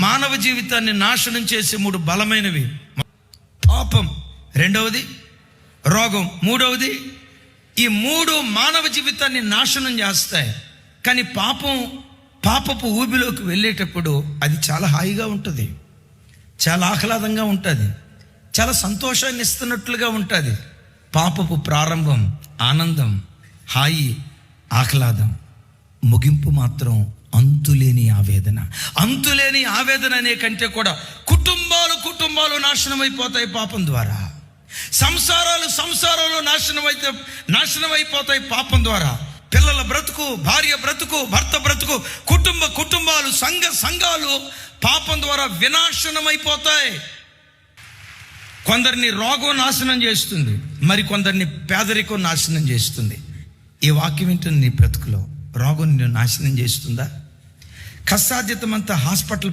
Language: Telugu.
మానవ జీవితాన్ని నాశనం చేసే 3 బలమైనవి: పాపం, రెండవది రోగం, మూడవది. ఈ 3 మానవ జీవితాన్ని నాశనం చేస్తాయి. కానీ పాపపు ఊబిలోకి వెళ్ళేటప్పుడు అది చాలా హాయిగా ఉంటుంది, చాలా ఆహ్లాదంగా ఉంటుంది, చాలా సంతోషాన్ని ఇస్తున్నట్లుగా ఉంటుంది. పాపపు ప్రారంభం ఆనందం, హాయి, ఆహ్లాదం. ముగింపు మాత్రం అంతులేని ఆవేదన. అంతులేని ఆవేదన అనే కంటే కూడా కుటుంబాలు నాశనమైపోతాయి పాపం ద్వారా. సంసారాలు నాశనమైపోతాయి పాపం ద్వారా. పిల్లల బ్రతుకు, భార్య బ్రతుకు, భర్త బ్రతుకు, కుటుంబాలు, సంఘాలు పాపం ద్వారా వినాశనమైపోతాయి. కొందరిని రోగం నాశనం చేస్తుంది, మరి కొందరిని పేదరికం నాశనం చేస్తుంది. ఈ వాక్యం వింటున్న నీ బ్రతుకులో రోగం నిన్ను నాశనం చేస్తుందా? కష్టార్జితమంతా హాస్పిటల్